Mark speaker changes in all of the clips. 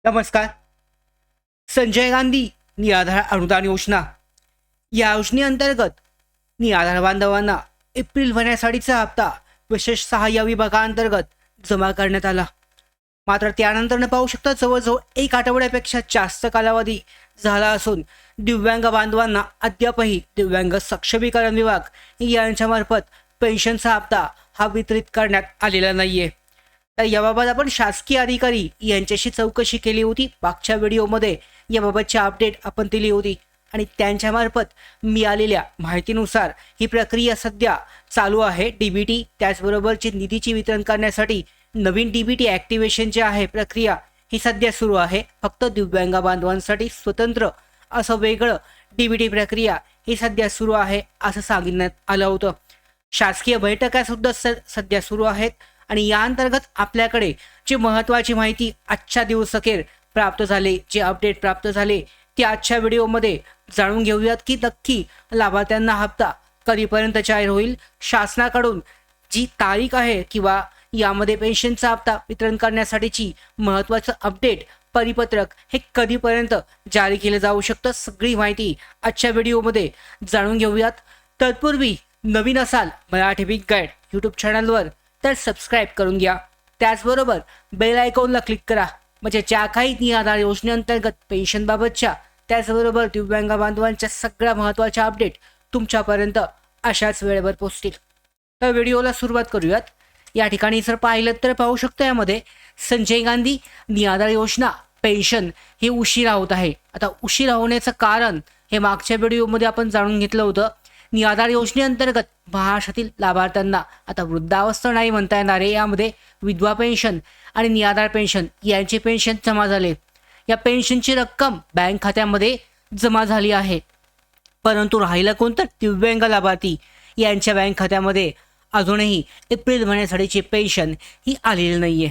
Speaker 1: नमस्कार. संजय गांधी निराधार अनुदान योजना या योजनेअंतर्गत निराधार बांधवांना एप्रिल महिन्यासाठीचा हप्ता विशेष सहाय्य विभागाअंतर्गत जमा करण्यात आला. मात्र त्यानंतर पाहू शकता जवळजवळ एक आठवड्यापेक्षा जास्त कालावधी झाला असून दिव्यांग बांधवांना अद्यापही दिव्यांग सक्षमीकरण विभाग यांच्यामार्फत पेन्शनचा हप्ता हा वितरित करण्यात आलेला नाहीये. तर याबाबत आपण शासकीय अधिकारी यांच्याशी चौकशी केली होती. मागच्या व्हिडिओमध्ये याबाबतची अपडेट आपण दिली होती आणि त्यांच्यामार्फत मिळालेल्या माहितीनुसार ही प्रक्रिया सध्या चालू आहे. डीबीटी त्याचबरोबरची निधीची वितरण करण्यासाठी नवीन डीबीटी ॲक्टिव्हेशन जे आहे प्रक्रिया ही सध्या सुरू आहे. फक्त दिव्यांग बांधवांसाठी स्वतंत्र असं वेगळं डीबीटी प्रक्रिया ही सध्या सुरू आहे असं सांगण्यात आलं होतं. शासकीय बैठका सुद्धा सध्या सुरू आहेत आणि या अंतर्गत आपल्याकडे जी महत्त्वाची माहिती आजच्या दिवसअखेर प्राप्त झाले, जे अपडेट प्राप्त झाले ते आजच्या व्हिडिओमध्ये जाणून घेऊयात की नक्की लाभार्थ्यांना हप्ता कधीपर्यंत जाहीर होईल. शासनाकडून जी तारीख आहे किंवा यामध्ये पेन्शनचा हप्ता वितरण करण्यासाठीची महत्त्वाचं अपडेट परिपत्रक हे कधीपर्यंत जारी केलं जाऊ शकतं, सगळी माहिती आजच्या व्हिडिओमध्ये जाणून घेऊयात. तत्पूर्वी नवीन असाल मराठी बिग गाईड यूट्यूब चॅनलवर तर सबस्क्राईब करून घ्या. त्याचबरोबर बेल आयकॉनला क्लिक करा म्हणजे ज्या काही निराधार योजनेअंतर्गत पेन्शनबाबतच्या त्याचबरोबर दिव्यांग बांधवांच्या सगळ्या महत्त्वाच्या अपडेट तुमच्यापर्यंत अशाच वेळेवर पोहोचतील. तर व्हिडिओला सुरुवात करूयात. या ठिकाणी जर पाहिलं तर पाहू शकतो यामध्ये संजय गांधी निराधार योजना पेन्शन हे उशिरा होत आहे. आता उशिरा होण्याचं कारण हे मागच्या व्हिडिओमध्ये आपण जाणून घेतलं होतं. निराधार योजनेअंतर्गत महाराष्ट्रातील लाभार्थ्यांना आता वृद्धावस्था नाही म्हणता येणार आहे. यामध्ये विधवा पेन्शन आणि निराधार पेन्शन यांचे पेन्शन जमा झाले. या पेन्शनची रक्कम बँक खात्यामध्ये जमा झाली आहे, परंतु राहिलं कोणतं दिव्यांग लाभार्थी यांच्या बँक खात्यामध्ये अजूनही एप्रिल महिन्यासाठीची पेन्शन ही आलेली नाहीये.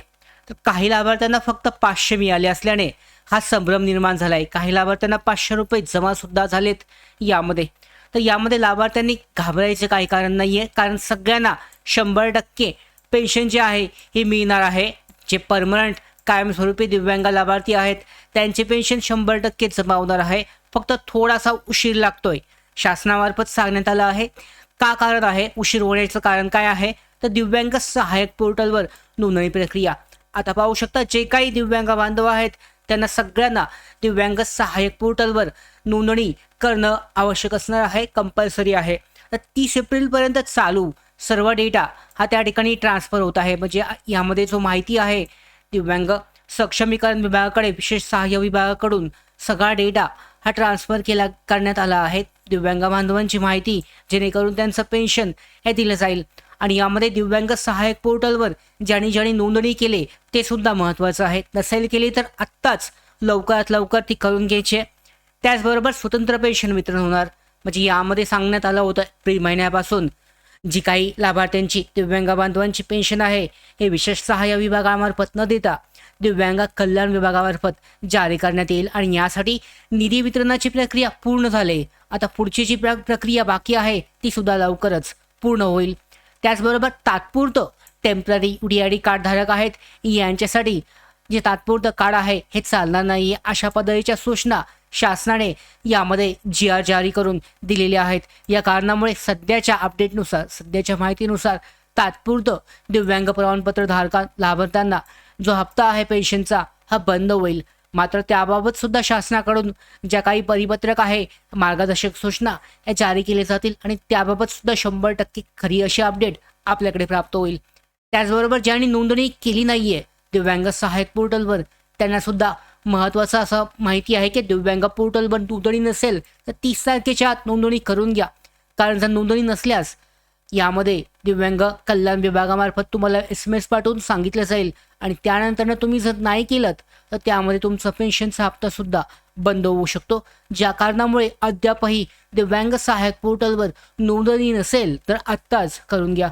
Speaker 1: तर काही लाभार्थ्यांना फक्त 500 मिळाले असल्याने हा संभ्रम निर्माण झाला आहे. काही लाभार्थ्यांना 500 रुपये जमासुद्धा झालेत यामध्ये. तर यामध्ये लाभार्थ्यांनी घाबरायचे काही कारण नाही आहे, कारण सगळ्यांना 100% पेन्शन जे आहे हे मिळणार आहे. जे परमनंट कायमस्वरूपी दिव्यांग लाभार्थी आहेत त्यांचे पेन्शन 100% जमा होणार आहे. फक्त थोडासा उशीर लागतोय शासनामार्फत सांगण्यात आलं आहे. का कारण आहे उशीर होण्याचं कारण काय आहे तर दिव्यांग सहाय्यक पोर्टलवर नोंदणी प्रक्रिया. आता पाहू शकता जे काही दिव्यांग बांधव आहेत त्यांना सगळ्यांना दिव्यांग सहाय्यक पोर्टलवर नोंदणी करणं आवश्यक असणार आहे, कंपल्सरी आहे. तर 30 एप्रिलपर्यंत चालू सर्व डेटा हा त्या ठिकाणी ट्रान्सफर होत आहे. म्हणजे यामध्ये जो माहिती आहे दिव्यांग सक्षमीकरण विभागाकडे विशेष सहाय्य विभागाकडून सगळा डेटा हा ट्रान्सफर करण्यात आला आहे. दिव्यांग बांधवांची माहिती जेणेकरून त्यांचं पेन्शन हे दिलं जाईल. आणि यामध्ये दिव्यांग सहाय्यक पोर्टलवर ज्यांनी नोंदणी केली ते सुद्धा महत्त्वाचं आहे. नसेल केली तर आत्ताच लवकरात लवकर ती करून घ्यायची. त्याचबरोबर स्वतंत्र पेन्शन वितरण होणार. म्हणजे यामध्ये सांगण्यात आलं होतं एप्रिल महिन्यापासून जी काही लाभार्थ्यांची दिव्यांग बांधवांची पेन्शन आहे हे विशेष सहाय्य विभागामार्फत न देता दिव्यांग कल्याण विभागामार्फत जारी करण्यात येईल. आणि यासाठी निधी वितरणाची प्रक्रिया पूर्ण झाली. आता पुढची जी प्रक्रिया बाकी आहे ती सुद्धा लवकरच पूर्ण होईल. त्याचबरोबर तात्पुरतं टेम्पररी UDID कार्ड धारक आहेत यांच्यासाठी जे तात्पुरतं कार्ड आहे हे चालणार नाही अशा पद्धतीच्या सूचना शासनाने यामध्ये GR जारी करून दिलेल्या आहेत. या कारणामुळे सध्याच्या अपडेटनुसार सध्याच्या माहितीनुसार तात्पुरतं दिव्यांग प्रमाणपत्र लाभार्थ्यांना जो हप्ता आहे पेन्शनचा हा बंद होईल. मात्र त्याबाबत सुद्धा शासनाकडून ज्या काही परिपत्रक आहे मार्गदर्शक सूचना या जारी केल्या जातील आणि त्याबाबत सुद्धा 100% खरी अशी अपडेट आपल्याकडे प्राप्त होईल. त्याचबरोबर ज्यांनी नोंदणी केली नाहीये दिव्यांग सहाय्यक पोर्टलवर त्यांना सुद्धा महत्त्वाचं असं माहिती आहे की दिव्यांग पोर्टलवर नोंदणी नसेल तर 30 तारखेच्या आत नोंदणी करून घ्या. कारण जर नोंदणी नसल्यास यामध्ये दिव्यांग कल्याण विभागामार्फत तुम्हाला SMS पाठवून सांगितलं जाईल आणि त्यानंतर तुम्ही जर नाही केलं तर त्यामध्ये तुमचा पेन्शनचा हप्ता सुद्धा बंद होऊ शकतो. ज्या कारणामुळे अद्यापही दिव्यांग सहाय्यक पोर्टलवर नोंदणी नसेल तर आत्ताच करून घ्या.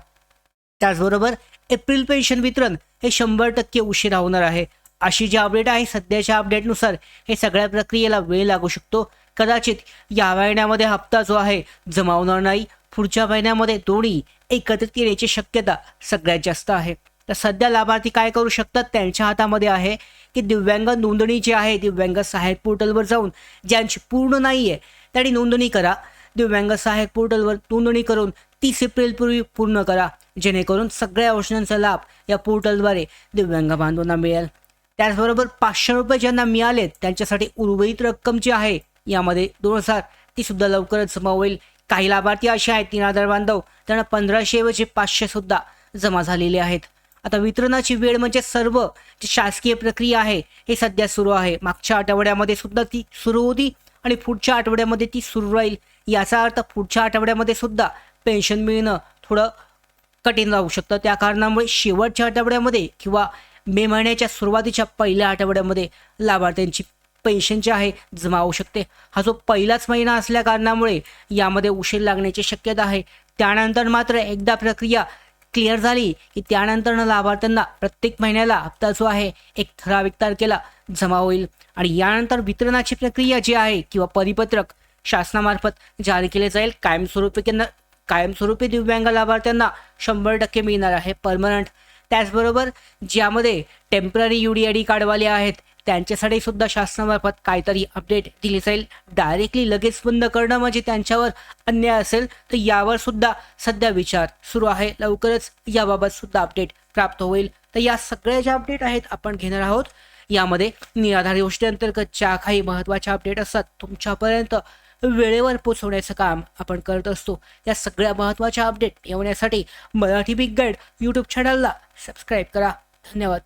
Speaker 1: त्याचबरोबर एप्रिल पेन्शन वितरण हे 100% उशिरा होणार आहे. अशी जी अपडेट आहे सध्याच्या अपडेटनुसार हे सगळ्या प्रक्रियेला वेळ लागू शकतो. कदाचित या महिन्यामध्ये हप्ता जो आहे जमा होणार नाही. पुढच्या महिन्यामध्ये दोन्ही एकत्रित येण्याची शक्यता सगळ्यात जास्त आहे. तर सध्या लाभार्थी काय करू शकतात, त्यांच्या हातामध्ये आहे की दिव्यांग नोंदणी जी आहे दिव्यांग सहाय्यक पोर्टलवर जाऊन ज्यांची पूर्ण नाही आहे त्यांनी नोंदणी करा. दिव्यांग सहाय्यक पोर्टलवर नोंदणी करून 30 एप्रिलपूर्वी पूर्ण करा, जेणेकरून सगळ्या योजनांचा लाभ या पोर्टलद्वारे दिव्यांग बांधवांना मिळेल. त्याचबरोबर 500 रुपये ज्यांना मिळालेत त्यांच्यासाठी उर्वरित रक्कम जी आहे यामध्ये 2000 ती सुद्धा लवकरच जमा होईल. काही लाभार्थी असे आहेत निराधार बांधव त्यांना 1500 ऐवजी 500 सुद्धा जमा झालेले आहेत. आता वितरणाची वेळ म्हणजे सर्व जी शासकीय प्रक्रिया आहे हे सध्या सुरू आहे. मागच्या आठवड्यामध्ये सुद्धा ती सुरू होती आणि पुढच्या आठवड्यामध्ये ती सुरू राहील. याचा अर्थ पुढच्या आठवड्यामध्ये सुद्धा पेन्शन मिळणं थोडं कठीण राहू शकतं. त्या कारणामुळे शेवटच्या आठवड्यामध्ये किंवा मे महिन्याच्या सुरुवातीच्या पहिल्या आठवड्यामध्ये लाभार्थ्यांची पेन्शन जी आहे जमा होऊ शकते. हा जो पहिलाच महिना असल्या कारणामुळे यामध्ये उशीर लागण्याची शक्यता आहे. त्यानंतर मात्र एकदा प्रक्रिया क्लिअर झाली की त्यानंतर लाभार्थ्यांना प्रत्येक महिन्याला हप्ता जो आहे एक ठराविक तारखेला जमा होईल आणि यानंतर वितरणाची प्रक्रिया जी आहे किंवा परिपत्रक शासनामार्फत जारी केले जाईल. कायमस्वरूपी दिव्यांग लाभार्थ्यांना 100% मिळणार आहे परमनंट. त्याचबरोबर ज्यामध्ये टेम्पररी UDID कार्डवाले आहेत त्यांच्यासाठी सुद्धा शासनामार्फत काहीतरी अपडेट दिली जाईल. डायरेक्टली लगेच बंद करणं म्हणजे त्यांच्यावर अन्याय असेल, तर यावर सुद्धा सध्या विचार सुरू आहे. लवकरच याबाबत सुद्धा अपडेट प्राप्त होईल. तर या सगळ्या ज्या अपडेट आहेत आपण घेणार आहोत. यामध्ये निराधार योजनेअंतर्गत ज्या काही महत्त्वाच्या अपडेट असतात तुमच्यापर्यंत वेळेवर पोहोचवण्याचं काम आपण करत असतो. या सगळ्या महत्त्वाच्या अपडेट येण्यासाठी मराठी बिग गाईड यूट्यूब चॅनलला सबस्क्राईब करा. धन्यवाद.